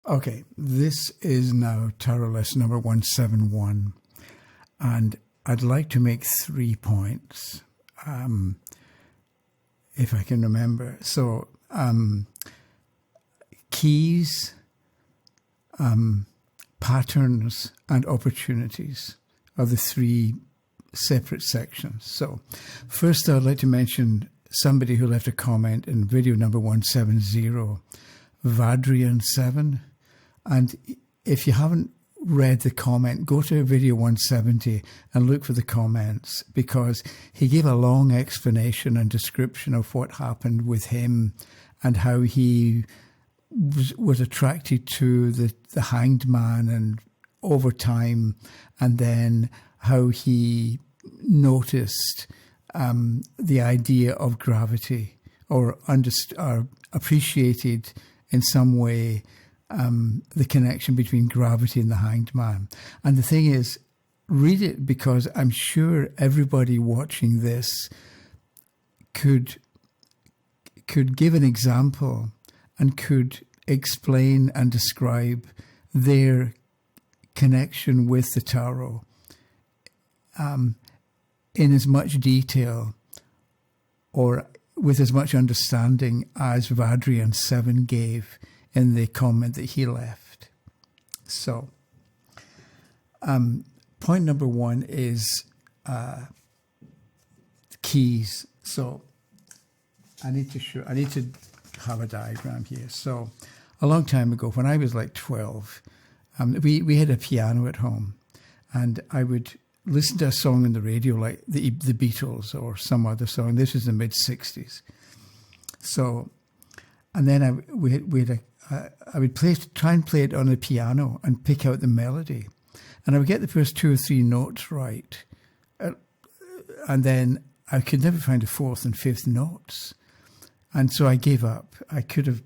Okay, this is now tarot lesson number 171, and I'd like to make 3 points, if I can remember. So, keys, patterns, and opportunities are the 3 separate sections. So, first I'd like to mention somebody who left a comment in video number 170, Vadrian7. And if you haven't read the comment, go to video 170 and look for the comments, because he gave a long explanation and description of what happened with him and how he was attracted to the hanged man and over time, and then how he noticed the idea of gravity, or appreciated in some way the connection between gravity and the hanged man. And the thing is, read it, because I'm sure everybody watching this could give an example and could explain and describe their connection with the tarot in as much detail or with as much understanding as Vadrian7 gave in the comment that he left. So, point number 1 is keys. So, I need to have a diagram here. So, a long time ago, when I was like 12, we had a piano at home, and I would listen to a song on the radio, like the Beatles or some other song. This was the mid-60s. So, and then I would try and play it on the piano and pick out the melody. And I would get the first 2 or 3 notes right. And then I could never find the 4th and 5th notes. And so I gave up. I could have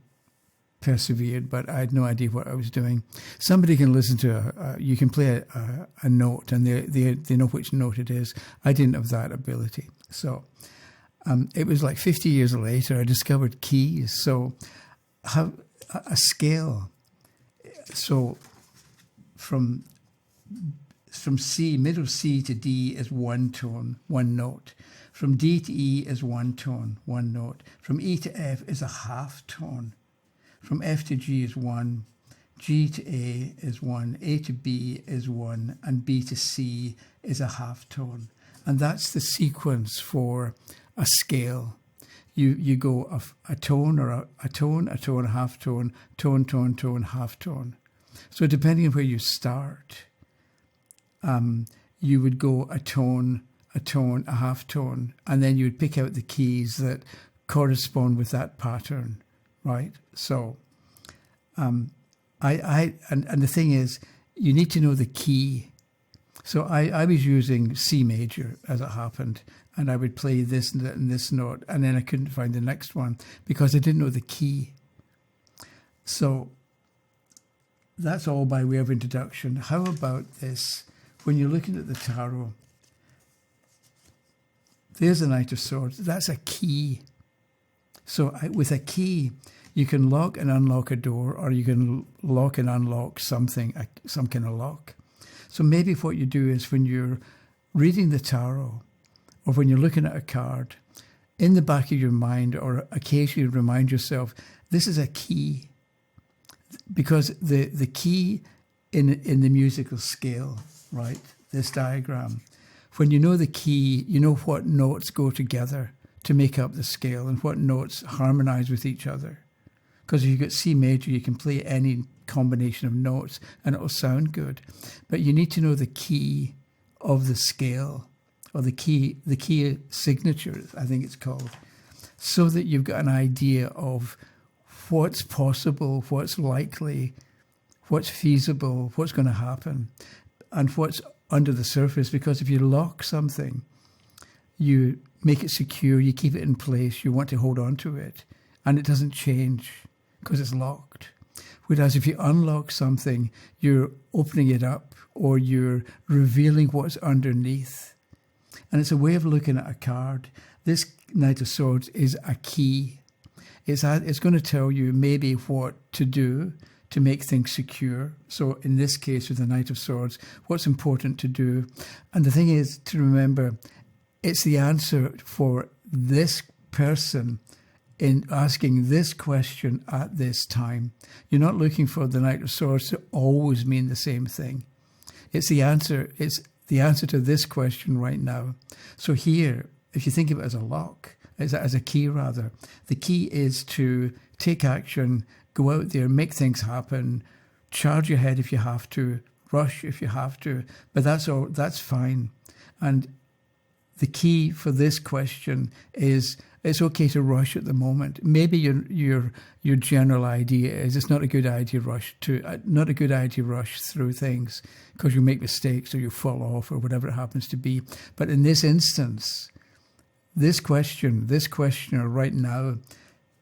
persevered, but I had no idea what I was doing. Somebody can listen to you can play a note and they know which note it is. I didn't have that ability. So it was like 50 years later I discovered keys. So have a scale. So from C, middle C to D is 1 tone, 1 note. From D to E is 1 tone, 1 note. From E to F is a half tone. From F to G is 1, G to A is 1, A to B is 1, and B to C is a half tone. And that's the sequence for a scale. You go a tone, or a tone, a tone, a half tone, tone, tone, tone, half tone. So depending on where you start, you would go a tone, a half tone, and then you would pick out the keys that correspond with that pattern, right? So, and the thing is, you need to know the key. So I was using C major as it happened, and I would play this and this note, and then I couldn't find the next one because I didn't know the key. So that's all by way of introduction. How about this? When you're looking at the tarot, there's a Knight of Swords. That's a key. So with a key, you can lock and unlock a door, or you can lock and unlock something, some kind of lock. So maybe what you do is, when you're reading the tarot, or when you're looking at a card, in the back of your mind, or occasionally remind yourself, this is a key. Because the key in the musical scale, right, this diagram, when you know the key, you know what notes go together to make up the scale and what notes harmonize with each other. Because if you've got C major, you can play any combination of notes and it'll sound good. But you need to know the key of the scale, or the key signature, I think it's called, so that you've got an idea of what's possible, what's likely, what's feasible, what's going to happen, and what's under the surface. Because if you lock something, you make it secure, you keep it in place, you want to hold on to it, and it doesn't change because it's locked. Whereas if you unlock something, you're opening it up, or you're revealing what's underneath. And it's a way of looking at a card. This Knight of Swords is a key. It's going to tell you maybe what to do to make things secure. So in this case, with the Knight of Swords, what's important to do? And the thing is to remember, it's the answer for this person in asking this question at this time. You're not looking for the Knight of Swords to always mean the same thing. It's the answer to this question right now. So here, if you think of it as a lock, as a key rather, the key is to take action, go out there, make things happen, charge ahead if you have to, rush if you have to, but that's fine. And the key for this question is it's okay to rush at the moment. Maybe your general idea is it's not a good idea to rush through things because you make mistakes or you fall off or whatever it happens to be. But in this instance, this questioner right now,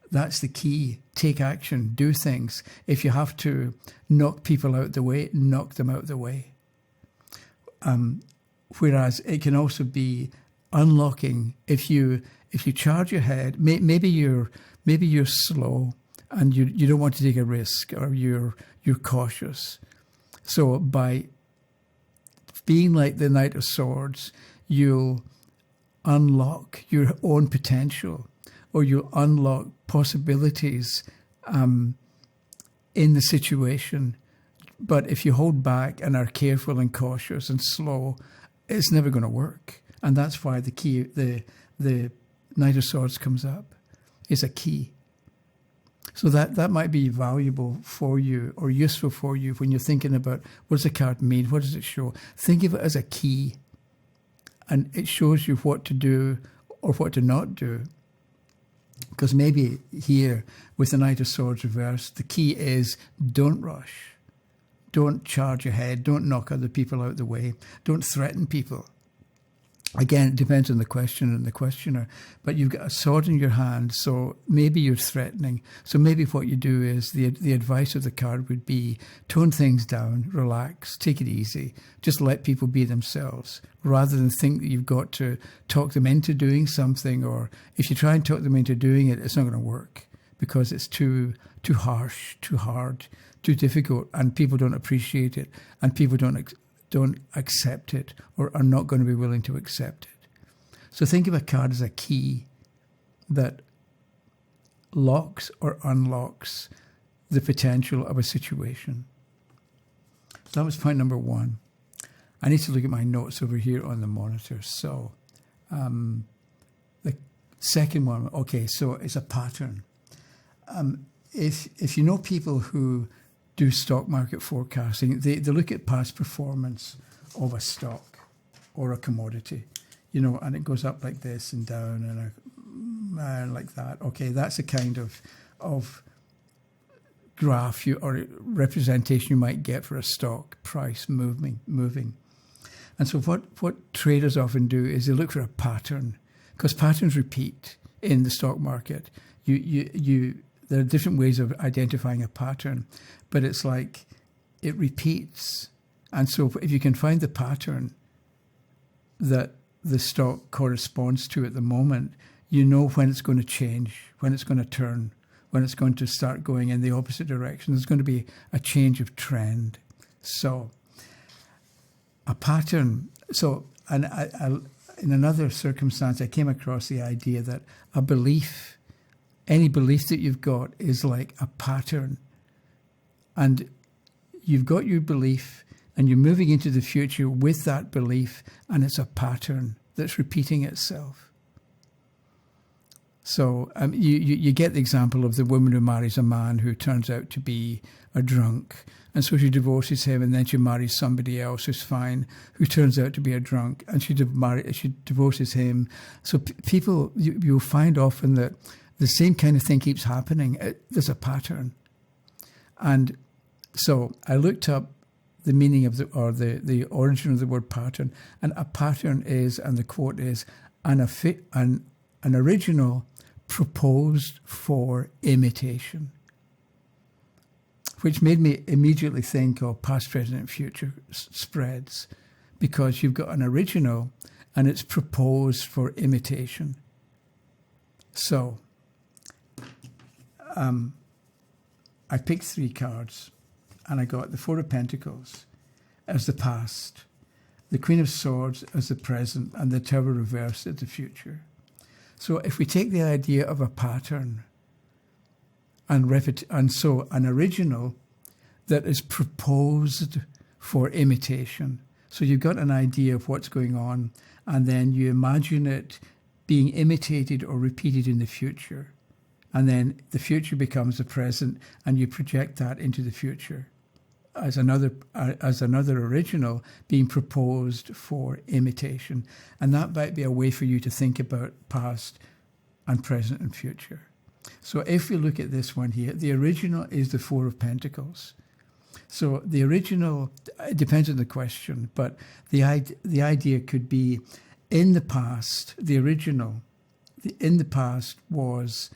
that's the key. Take action, do things. If you have to knock people out the way, knock them out the way. Whereas it can also be unlocking if you charge ahead. Maybe you're slow and you don't want to take a risk, or you're cautious. So by being like the Knight of Swords, you'll unlock your own potential, or you'll unlock possibilities in the situation. But if you hold back and are careful and cautious and slow, it's never going to work. And that's why the key, the Knight of Swords comes up. It's a key. So that might be valuable for you or useful for you when you're thinking about what does the card mean? What does it show? Think of it as a key. And it shows you what to do or what to not do. Because maybe here with the Knight of Swords reversed, the key is don't rush. Don't charge ahead. Don't knock other people out the way. Don't threaten people. Again, it depends on the question and the questioner. But you've got a sword in your hand, so maybe you're threatening. So maybe what you do is the advice of the card would be tone things down, relax, take it easy. Just let people be themselves, rather than think that you've got to talk them into doing something. Or if you try and talk them into doing it, it's not going to work because it's too harsh, too hard, too difficult, and people don't appreciate it, and people don't accept it, or are not going to be willing to accept it. So think of a card as a key that locks or unlocks the potential of a situation. That was point number one. I need to look at my notes over here on the monitor. So the second one, okay, so it's a pattern. If you know people who do stock market forecasting, they look at past performance of a stock or a commodity, and it goes up like this and down and like that. Okay, that's a kind of graph or representation you might get for a stock price moving. And so what traders often do is they look for a pattern, because patterns repeat in the stock market. There are different ways of identifying a pattern, but it's like it repeats. And so if you can find the pattern that the stock corresponds to at the moment, you know when it's going to change, when it's going to turn, when it's going to start going in the opposite direction. There's going to be a change of trend. So a pattern. So, and I in another circumstance, I came across the idea that a belief, any belief that you've got is like a pattern. And you've got your belief and you're moving into the future with that belief, and it's a pattern that's repeating itself. So you get the example of the woman who marries a man who turns out to be a drunk. And so she divorces him, and then she marries somebody else who's fine, who turns out to be a drunk, and she divorces him. So people, you'll find often that the same kind of thing keeps happening. There's a pattern. And so I looked up the meaning of the origin of the word pattern, and a pattern is, and the quote is, an original proposed for imitation, which made me immediately think of past, present, and future spreads, because you've got an original and it's proposed for imitation. So I picked 3 cards, and I got the Four of Pentacles as the past, the Queen of Swords as the present, and the Tower reversed as the future. So if we take the idea of a pattern and so an original that is proposed for imitation. So you've got an idea of what's going on, and then you imagine it being imitated or repeated in the future. And then the future becomes the present, and you project that into the future as another original being proposed for imitation. And that might be a way for you to think about past and present and future. So if we look at this one here, the original is the Four of Pentacles. So the original, it depends on the question, but the idea could be in the past, the original, in the past was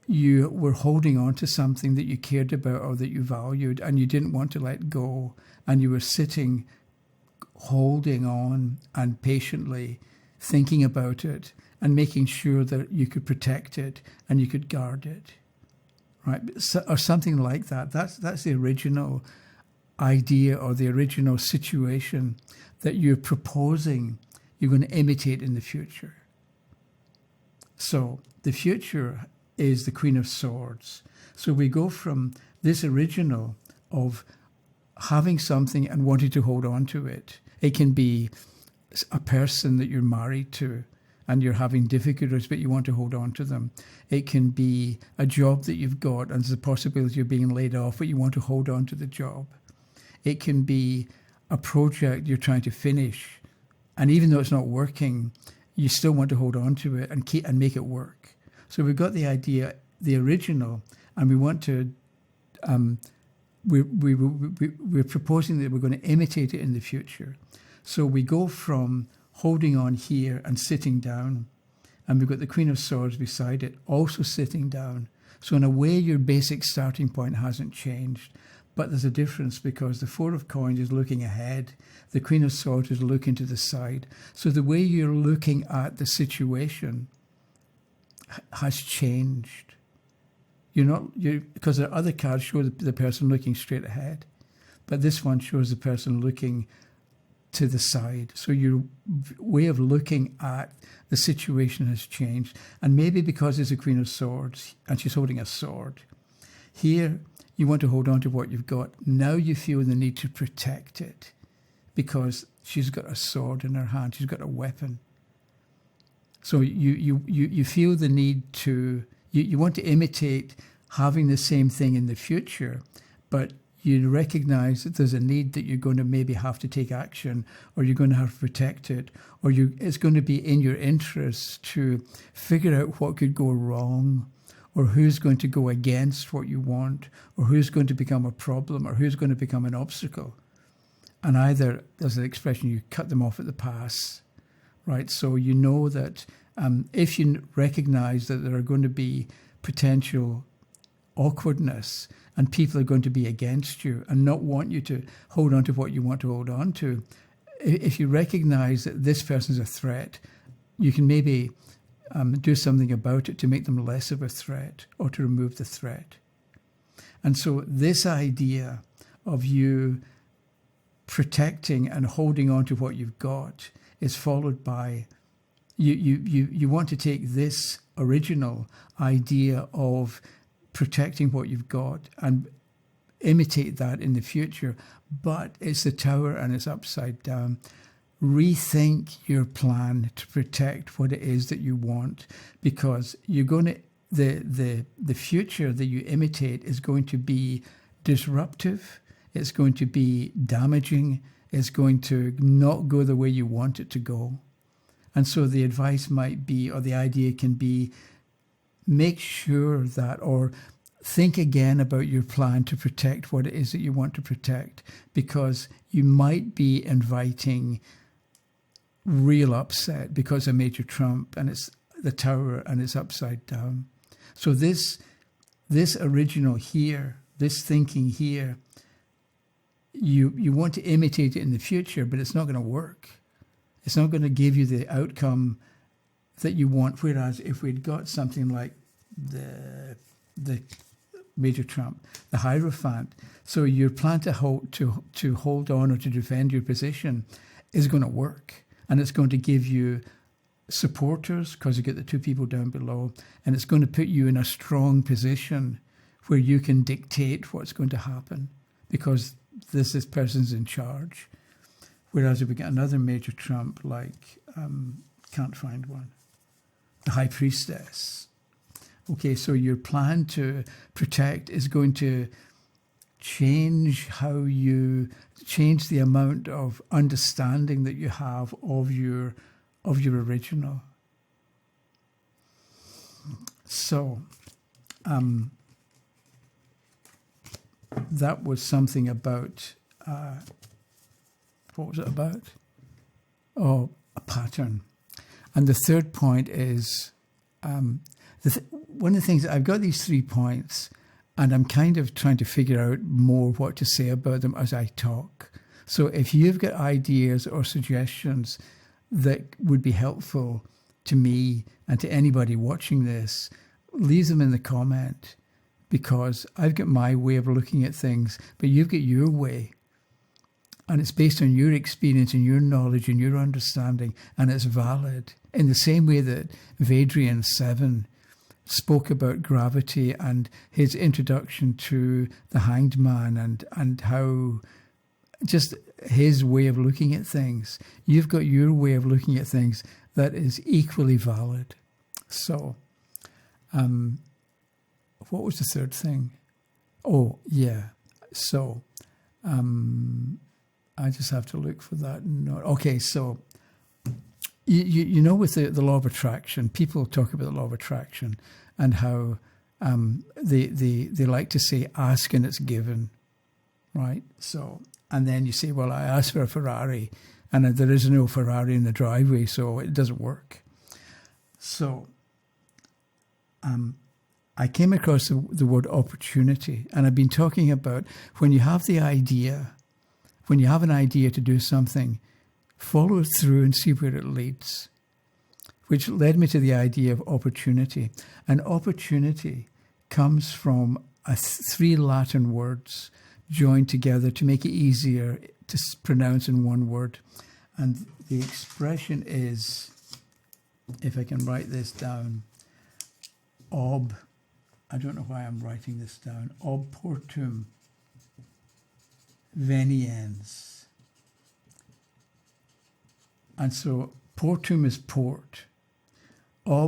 you were holding on to something that you cared about or that you valued and you didn't want to let go, and you were sitting, holding on and patiently thinking about it and making sure that you could protect it and you could guard it, right? So, or something like that. That's the original idea or the original situation that you're proposing you're going to imitate in the future. So the future is the Queen of Swords. So we go from this original of having something and wanting to hold on to it. It can be a person that you're married to and you're having difficulties, but you want to hold on to them. It can be a job that you've got and there's a possibility of being laid off, but you want to hold on to the job. It can be a project you're trying to finish, and even though it's not working, you still want to hold on to it and make it work. So we've got the idea, the original, and we want to, we're proposing that we're going to imitate it in the future. So we go from holding on here and sitting down, and we've got the Queen of Swords beside it, also sitting down. So in a way, your basic starting point hasn't changed, but there's a difference because the Four of Coins is looking ahead. The Queen of Swords is looking to the side. So the way you're looking at the situation has changed. Because the other cards show the person looking straight ahead, but this one shows the person looking to the side. So your way of looking at the situation has changed. And maybe because it's a Queen of Swords and she's holding a sword, here you want to hold on to what you've got. Now you feel the need to protect it because she's got a sword in her hand. She's got a weapon. So you feel the need to, you want to imitate having the same thing in the future, but you recognize that there's a need that you're going to maybe have to take action, or you're going to have to protect it, or it's going to be in your interest to figure out what could go wrong, or who's going to go against what you want, or who's going to become a problem, or who's going to become an obstacle. And either, there's an expression, you cut them off at the pass, right? So you know that if you recognize that there are going to be potential awkwardness and people are going to be against you and not want you to hold on to what you want to hold on to, if you recognize that this person's a threat, you can maybe do something about it to make them less of a threat or to remove the threat. And so this idea of you protecting and holding on to what you've got is followed by you want to take this original idea of protecting what you've got and imitate that in the future, but it's the Tower and it's upside down. Rethink your plan to protect what it is that you want, because you're going to the future that you imitate is going to be disruptive, it's going to be damaging, it's going to not go the way you want it to go. And so the advice might be, or the idea can be, make sure that, or think again about your plan to protect what it is that you want to protect, because you might be inviting real upset because of Major Trump and it's the Tower and it's upside down. So this original here, this thinking here, you want to imitate it in the future, but it's not going to work. It's not going to give you the outcome that you want. Whereas if we'd got something like the major trump, the Hierophant. So your plan to hold on or to defend your position is going to work, and it's going to give you supporters because you get the two people down below, and it's going to put you in a strong position where you can dictate what's going to happen because this person's in charge. Whereas if we get another major trump, like, can't find one, the High Priestess. Okay, so your plan to protect is going to change the amount of understanding that you have of your original. So, that was something about, what was it about? Oh, a pattern. And the third point is, one of the things, I've got these 3 points, and I'm kind of trying to figure out more what to say about them as I talk. So if you've got ideas or suggestions that would be helpful to me and to anybody watching this, leave them in the comment, because I've got my way of looking at things, but you've got your way. And it's based on your experience and your knowledge and your understanding, and it's valid. In the same way that Hadrian VII spoke about gravity and his introduction to the Hanged Man and how just his way of looking at things. You've got your way of looking at things that is equally valid. So, what was the third thing? Oh, yeah. So, I just have to look for that note. Okay, so you know, with the law of attraction, people talk about the law of attraction and how they like to say, ask and it's given, right? So, and then you say, well, I asked for a Ferrari and there is no Ferrari in the driveway, so it doesn't work. So, I came across the word opportunity, and I've been talking about when you have the idea, when you have an idea to do something, follow it through and see where it leads, which led me to the idea of opportunity. And opportunity comes from 3 Latin words joined together to make it easier to pronounce in one word. And the expression is, if I can write this down, I don't know why I'm writing this down, portum veniens. And so portum is port,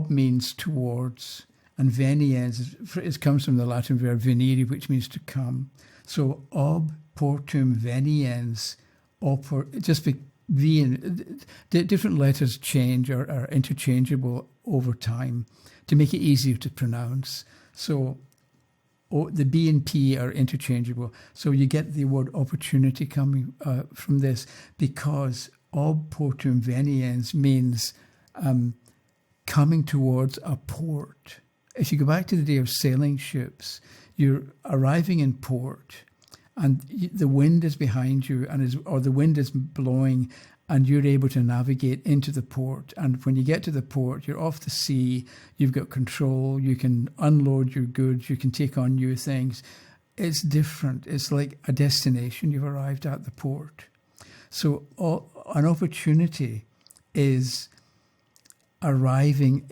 means towards, and veniens comes from the Latin verb venire, which means to come. So portum veniens, just different letters change or are interchangeable over time to make it easier to pronounce. So the B and P are interchangeable. So you get the word opportunity coming from this, because portum veniens means coming towards a port. If you go back to the day of sailing ships, you're arriving in port and the wind is behind you or the wind is blowing and you're able to navigate into the port. And when you get to the port, you're off the sea, you've got control, you can unload your goods, you can take on new things. It's different. It's like a destination. You've arrived at the port. So an opportunity is arriving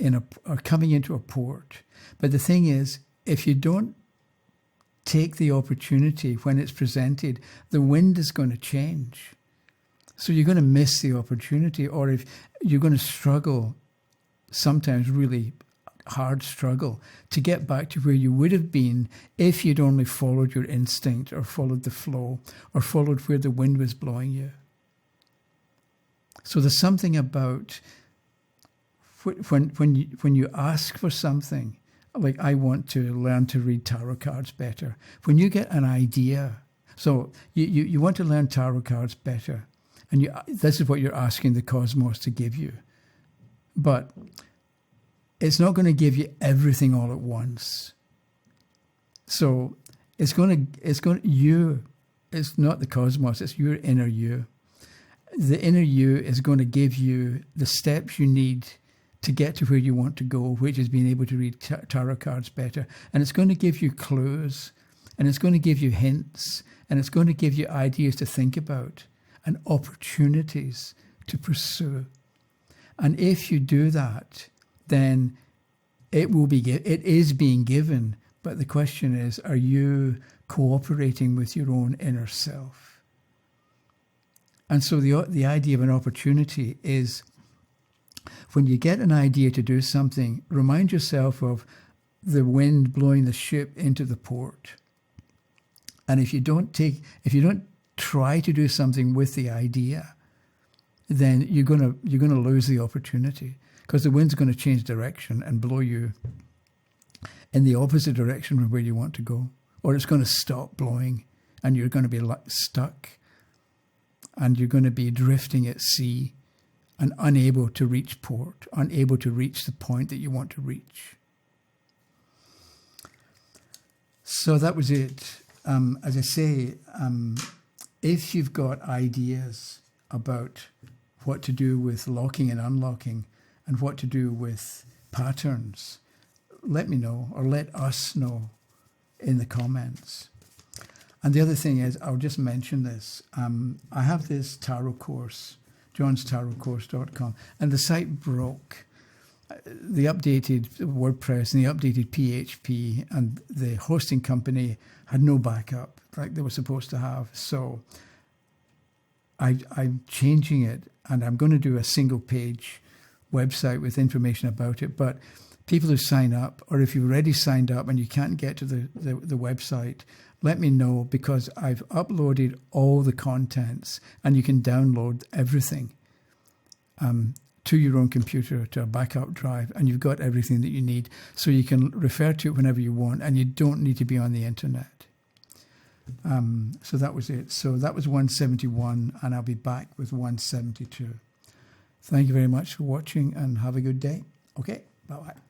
or coming into a port. But the thing is, if you don't take the opportunity when it's presented, the wind is going to change. So you're going to miss the opportunity, or if you're going to struggle, sometimes really hard struggle, to get back to where you would have been if you'd only followed your instinct or followed the flow or followed where the wind was blowing you. So there's something about when you ask for something, like I want to learn to read tarot cards better. When you get an idea, so you want to learn tarot cards better, and this is what you're asking the cosmos to give you. But it's not going to give you everything all at once. So it's not the cosmos, it's your inner you. The inner you is going to give you the steps you need to get to where you want to go, which is being able to read tarot cards better. And it's going to give you clues, and it's going to give you hints, and it's going to give you ideas to think about and opportunities to pursue. And if you do that, then it is being given. But the question is, are you cooperating with your own inner self? And so the idea of an opportunity is, when you get an idea to do something, remind yourself of the wind blowing the ship into the port. And if you don't try to do something with the idea, then you're gonna lose the opportunity, because the wind's going to change direction and blow you in the opposite direction from where you want to go, or it's going to stop blowing and you're going to be stuck, and you're going to be drifting at sea and unable to reach port, unable to reach the point that you want to reach. So that was it. As I say, if you've got ideas about what to do with locking and unlocking and what to do with patterns, let me know, or let us know in the comments. And the other thing is, I'll just mention this. I have this tarot course, johnstarotcourse.com, and the site broke. The updated WordPress and the updated PHP and the hosting company had no backup like they were supposed to have. So I'm changing it, and I'm going to do a single page website with information about it. But people who sign up, or if you've already signed up and you can't get to the website, let me know, because I've uploaded all the contents and you can download everything to your own computer, to a backup drive, and you've got everything that you need. So you can refer to it whenever you want, and you don't need to be on the internet. So that was it. So that was 171, and I'll be back with 172. Thank you very much for watching, and have a good day. Okay, bye-bye.